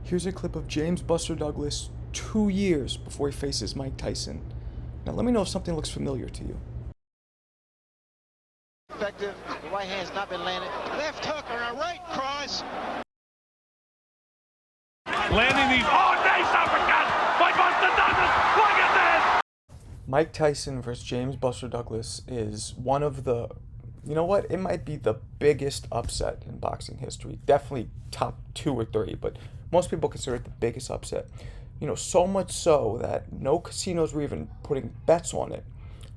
Here's a clip of James Buster Douglas 2 years before he faces Mike Tyson. Now let me know if something looks familiar to you. Effective. The right hand's not been landed. Left hook or a right cross. Landing these. Oh, nice uppercut by Buster Douglas. Look at this. Mike Tyson versus James Buster Douglas is one of the, you know what? It might be the biggest upset in boxing history. Definitely top 2 or 3, but most people consider it the biggest upset. You know, so much so that no casinos were even putting bets on it.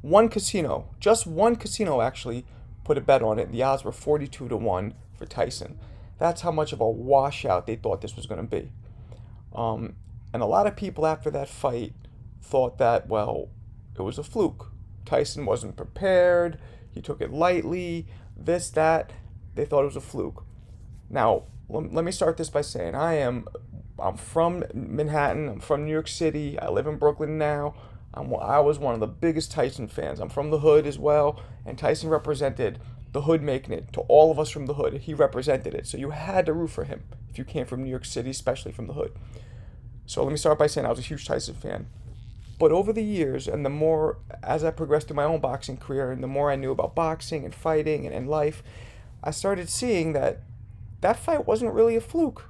One casino, just one casino actually put a bet on it. The odds were 42-1 for Tyson. That's how much of a washout they thought this was going to be. And a lot of people after that fight thought that, well, it was a fluke. Tyson wasn't prepared. He took it lightly. This, that. They thought it was a fluke. Now, let me start this by saying I'm from Manhattan. I'm from New York City. I live in Brooklyn now. I was one of the biggest Tyson fans. I'm from the hood as well, and Tyson represented the hood, making it to all of us from the hood. He represented it, so you had to root for him if you came from New York City, especially from the hood. So let me start by saying I was a huge Tyson fan. But over the years, and the more, as I progressed through my own boxing career, and the more I knew about boxing and fighting and life, I started seeing that fight wasn't really a fluke.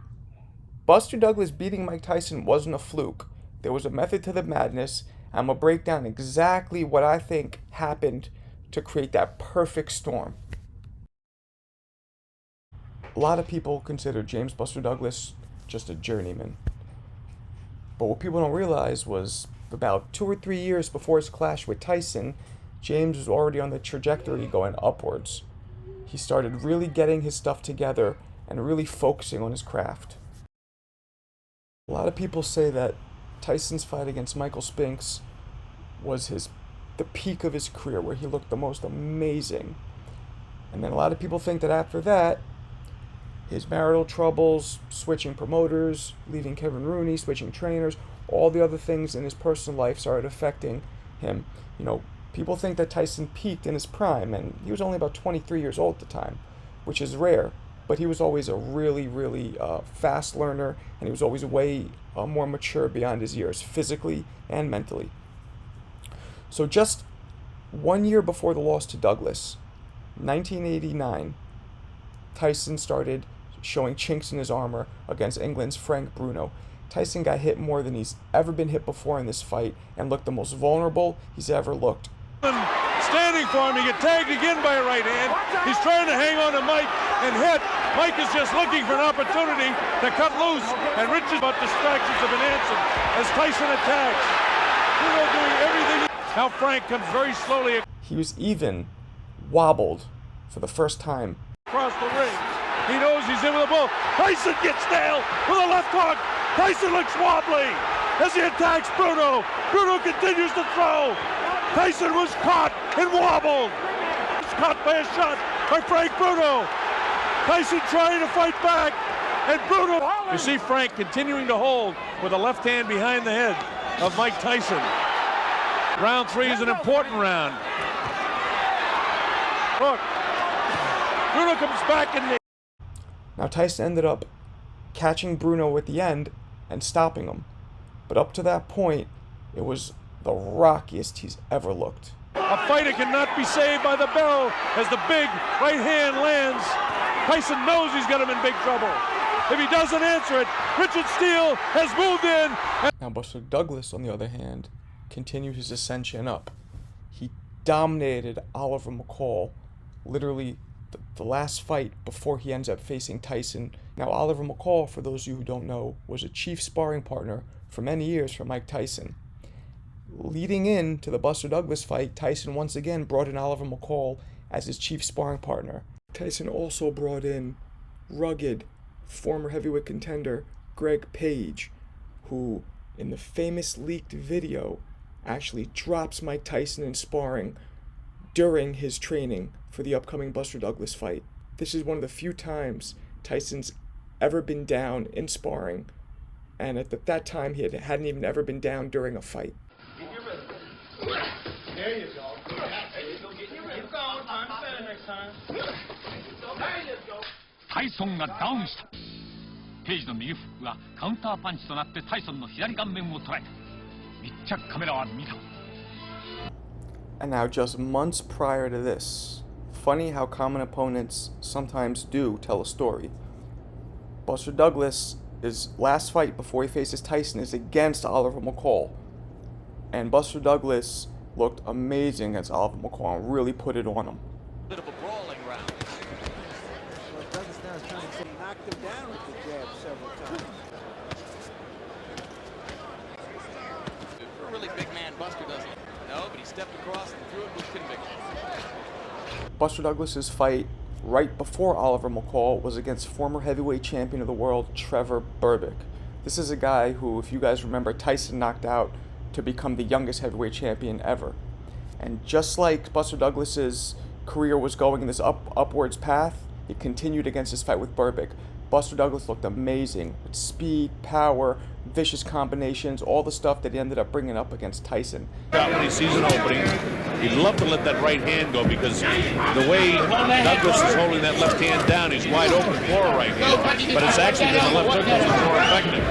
Buster Douglas beating Mike Tyson wasn't a fluke. There was a method to the madness. I'm going to break down exactly what I think happened to create that perfect storm. A lot of people consider James Buster Douglas just a journeyman. But what people don't realize was about 2 or 3 years before his clash with Tyson, James was already on the trajectory going upwards. He started really getting his stuff together and really focusing on his craft. A lot of people say that Tyson's fight against Michael Spinks was the peak of his career, where he looked the most amazing. And then a lot of people think that after that, his marital troubles, switching promoters, leaving Kevin Rooney, switching trainers, all the other things in his personal life started affecting him. You know, people think that Tyson peaked in his prime, and he was only about 23 years old at the time, which is rare. But he was always a really, really fast learner, and he was always way more mature beyond his years, physically and mentally. So just 1 year before the loss to Douglas, 1989, Tyson started showing chinks in his armor against England's Frank Bruno. Tyson got hit more than he's ever been hit before in this fight and looked the most vulnerable he's ever looked. Standing for him, he get tagged again by a right hand. He's trying to hang on to Mike and hit. Mike is just looking for an opportunity to cut loose, and Richards, but distractions have been answered as Tyson attacks. Bruno doing everything. Now Frank comes very slowly. He was even wobbled for the first time Across the ring. He knows he's in with a bull. Tyson gets nailed with a left hook. Tyson looks wobbly as he attacks Bruno. Bruno continues to throw. Tyson was caught and wobbled. He's caught by a shot by Frank Bruno. Tyson trying to fight back, and Bruno. You see Frank continuing to hold with a left hand behind the head of Mike Tyson. Round 3 is an important round. Look, Bruno comes back and. Now Tyson ended up catching Bruno at the end and stopping him. But up to that point, it was the rockiest he's ever looked. A fighter cannot be saved by the bell as the big right hand lands. Tyson knows he's got him in big trouble. If he doesn't answer it, Richard Steele has moved in. Now Buster Douglas, on the other hand, continued his ascension up. He dominated Oliver McCall, literally the last fight before he ends up facing Tyson. Now Oliver McCall, for those of you who don't know, was a chief sparring partner for many years for Mike Tyson. Leading into the Buster Douglas fight, Tyson once again brought in Oliver McCall as his chief sparring partner. Tyson also brought in rugged former heavyweight contender Greg Page, who in the famous leaked video actually drops Mike Tyson in sparring during his training for the upcoming Buster Douglas fight. This is one of the few times Tyson's ever been down in sparring, and at that time he hadn't even ever been down during a fight. There you go. Keep going. Time to finish next time. Tyson got down. ページの右フックがカウンターパンチとなってタイソンの左顔面を捉えた。密着カメラは見た。 And now, just months prior to this, funny how common opponents sometimes do tell a story. Buster Douglas, his last fight before he faces Tyson is against Oliver McCall. And Buster Douglas looked amazing against Oliver McCall and really put it on him. Bit of a brawling round. Well, Douglas now is trying to say he knocked him down with the jab several times. For a really big man, Buster doesn't. No, but he stepped across and threw it with conviction. Buster Douglas's fight right before Oliver McCall was against former heavyweight champion of the world, Trevor Berbick. This is a guy who, if you guys remember, Tyson knocked out to become the youngest heavyweight champion ever. And just like Buster Douglas's career was going in this upwards path, it continued against his fight with Berbick. Buster Douglas looked amazing with speed, power, vicious combinations, all the stuff that he ended up bringing up against Tyson. When he sees an opening, he'd love to let that right hand go because the way Douglas is holding that left hand down, he's wide open for a right hand, but it's actually because the left hook was more effective.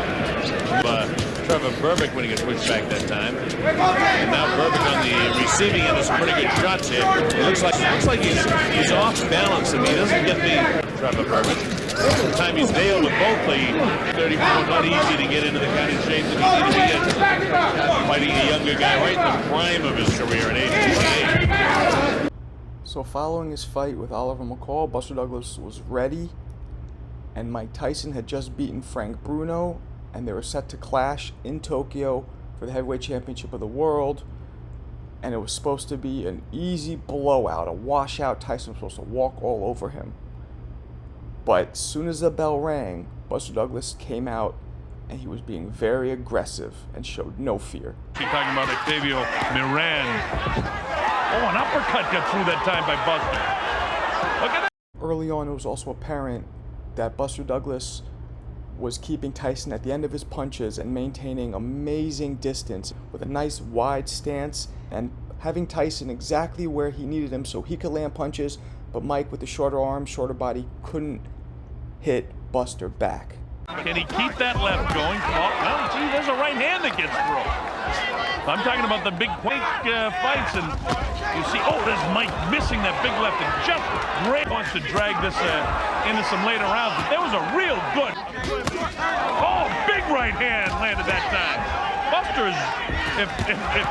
Trevor Berbick when he gets pushed back that time, and now Berbick on the receiving end of some pretty good shots here. It looks like he's off balance. I mean, he doesn't get the Trevor Berbick. The time he's nailed with both the 34, not easy to get into the kind of shape that he needed to get fighting a younger guy right in the prime of his career at age 28. So following his fight with Oliver McCall, Buster Douglas was ready, and Mike Tyson had just beaten Frank Bruno, and they were set to clash in Tokyo for the heavyweight championship of the world, and it was supposed to be an easy blowout, a washout. Tyson was supposed to walk all over him. But as soon as the bell rang, Buster Douglas came out, and he was being very aggressive and showed no fear. You're talking about Octavio Miran. Oh, an uppercut got through that time by Buster. Look at that. Early on, it was also apparent that Buster Douglas was keeping Tyson at the end of his punches and maintaining amazing distance with a nice wide stance and having Tyson exactly where he needed him so he could land punches, but Mike with the shorter arms, shorter body couldn't hit Buster back. Can he keep that left going? Well, gee, there's a right hand that gets through. I'm talking about the big fights, and you see, oh, there's Mike missing that big left, and just great wants to drag this into some later rounds, but there was a real good, oh, big right hand landed that time. Buster's, if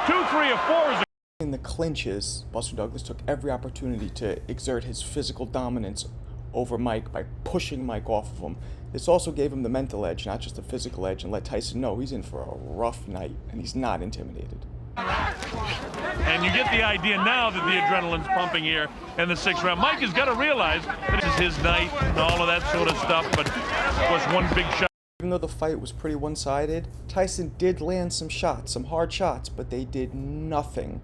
2, 3, or 4 is in the clinches, Buster Douglas took every opportunity to exert his physical dominance over Mike by pushing Mike off of him. This also gave him the mental edge, not just the physical edge, and let Tyson know he's in for a rough night, and he's not intimidated. And you get the idea now that the adrenaline's pumping here in the 6th round. Mike has got to realize that this is his night and all of that sort of stuff, but of course one big shot. Even though the fight was pretty one-sided, Tyson did land some shots, some hard shots, but they did nothing.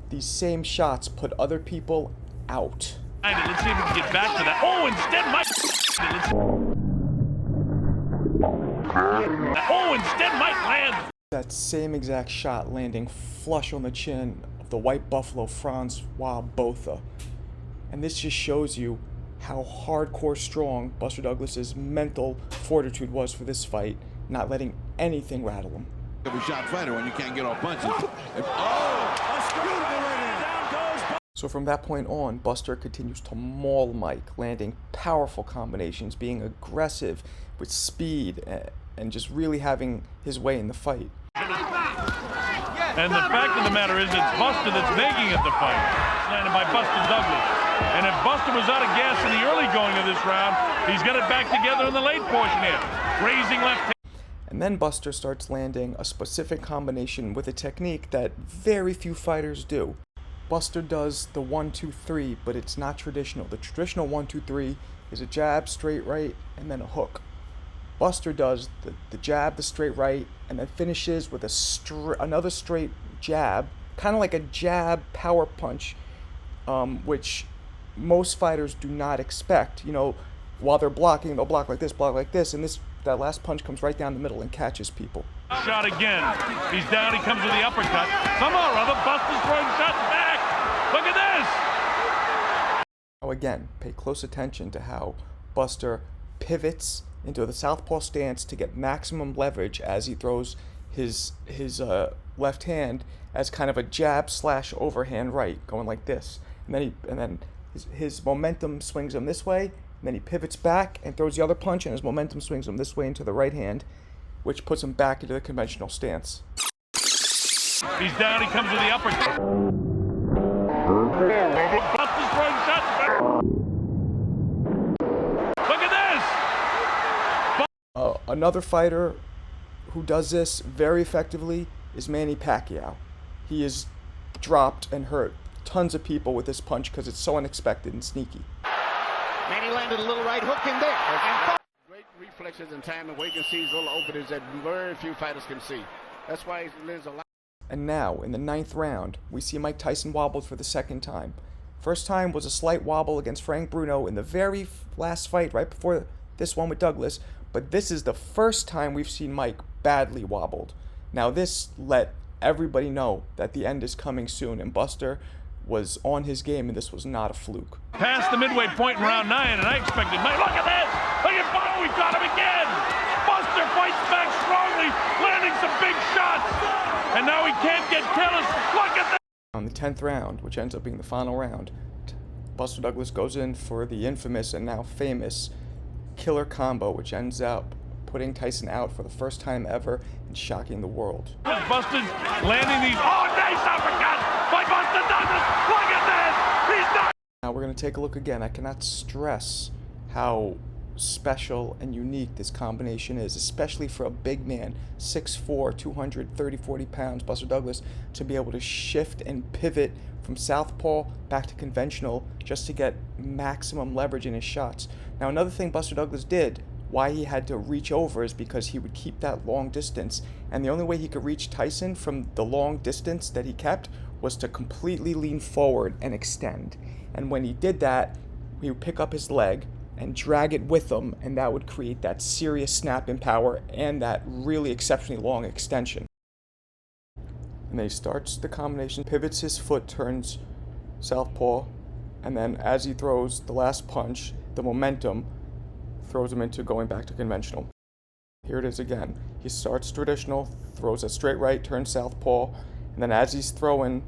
These same shots put other people out. Let's see if we can get back to that. Oh, instead Mike lands. That same exact shot landing flush on the chin of the White Buffalo Francois Botha. And this just shows you how hardcore strong Buster Douglas's mental fortitude was for this fight, not letting anything rattle him. Every shot fighter when you can't get off punches. So from that point on, Buster continues to maul Mike, landing powerful combinations, being aggressive with speed, and just really having his way in the fight. And the fact of the matter is, it's Buster that's making it the fight. It's landed by Buster Douglas. And if Buster was out of gas in the early going of this round, he's got it back together in the late portion here. Grazing left hand. And then Buster starts landing a specific combination with a technique that very few fighters do. Buster does the 1-2-3, but it's not traditional. The traditional 1-2-3 is a jab, straight right, and then a hook. Buster does the jab, the straight right, and then finishes with another straight jab, kind of like a jab power punch, which most fighters do not expect. You know, while they're blocking, they'll block like this, and that last punch comes right down the middle and catches people. Shot again. He's down, he comes with the uppercut. Somehow or other, Buster's throwing shots back. Look at this! Now again, pay close attention to how Buster pivots into the southpaw stance to get maximum leverage as he throws his left hand as kind of a jab slash overhand right, going like this. And then his momentum swings him this way, and then he pivots back and throws the other punch, and his momentum swings him this way into the right hand, which puts him back into the conventional stance. He's down, he comes with the uppercut. Buster's throwing shots. Look at this! Another fighter who does this very effectively is Manny Pacquiao. He has dropped and hurt tons of people with this punch because it's so unexpected and sneaky. Manny landed a little right hook in there. Great reflexes and timing where you can see these little openings that very few fighters can see. That's why he lives a lot. And now, in the 9th round, we see Mike Tyson wobbled for the 2nd time. First time was a slight wobble against Frank Bruno in the very last fight right before this one with Douglas, but this is the first time we've seen Mike badly wobbled. Now this let everybody know that the end is coming soon, and Buster was on his game, and this was not a fluke. Past the midway point in round 9, and I expected Mike. Look at this! Look at Bono, we got him again! Buster fights back strongly, landing some big shots, and now he can't get killers. Look at this! On the 10th round, which ends up being the final round, Buster Douglas goes in for the infamous and now famous killer combo, which ends up putting Tyson out for the first time ever and shocking the world. Buster's landing these. Oh, nice uppercut by Buster Douglas! Look at this! He's not. Now we're going to take a look again. I cannot stress how special and unique this combination is, especially for a big man, 6'4", 230, 40 pounds, Buster Douglas, to be able to shift and pivot from southpaw back to conventional just to get maximum leverage in his shots. Now another thing Buster Douglas did, why he had to reach over, is because he would keep that long distance, and the only way he could reach Tyson from the long distance that he kept was to completely lean forward and extend. And when he did that, he would pick up his leg and drag it with him, and that would create that serious snap in power and that really exceptionally long extension. And then he starts the combination, pivots his foot, turns southpaw, and then as he throws the last punch, the momentum throws him into going back to conventional. Here it is again. He starts traditional, throws a straight right, turns southpaw, and then as he's throwing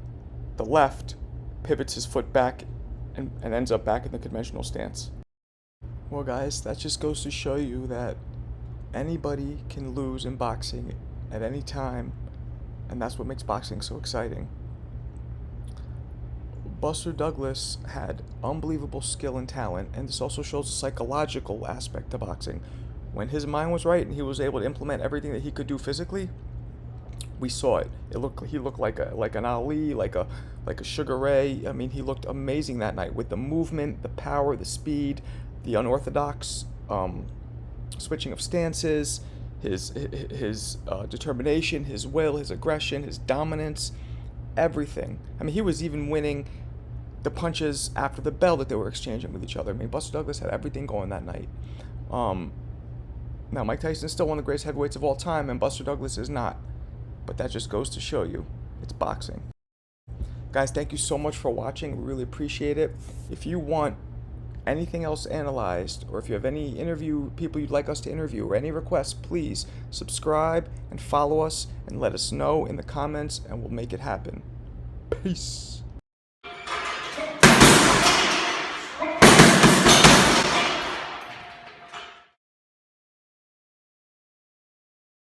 the left, pivots his foot back and ends up back in the conventional stance. Well guys, that just goes to show you that anybody can lose in boxing at any time, and that's what makes boxing so exciting. Buster Douglas had unbelievable skill and talent, and this also shows the psychological aspect to boxing. When his mind was right and he was able to implement everything that he could do physically, we saw it. He looked like an Ali, like a Sugar Ray. I mean, he looked amazing that night with the movement, the power, the speed, the unorthodox switching of stances, his determination, his will, his aggression, his dominance, everything. I mean, he was even winning the punches after the bell that they were exchanging with each other. I mean, Buster Douglas had everything going that night. Now, Mike Tyson is still one of the greatest heavyweights of all time, and Buster Douglas is not. But that just goes to show you, it's boxing. Guys, thank you so much for watching. We really appreciate it. If you want anything else analyzed, or if you have any people you'd like us to interview, or any requests, please subscribe and follow us and let us know in the comments, and we'll make it happen. Peace.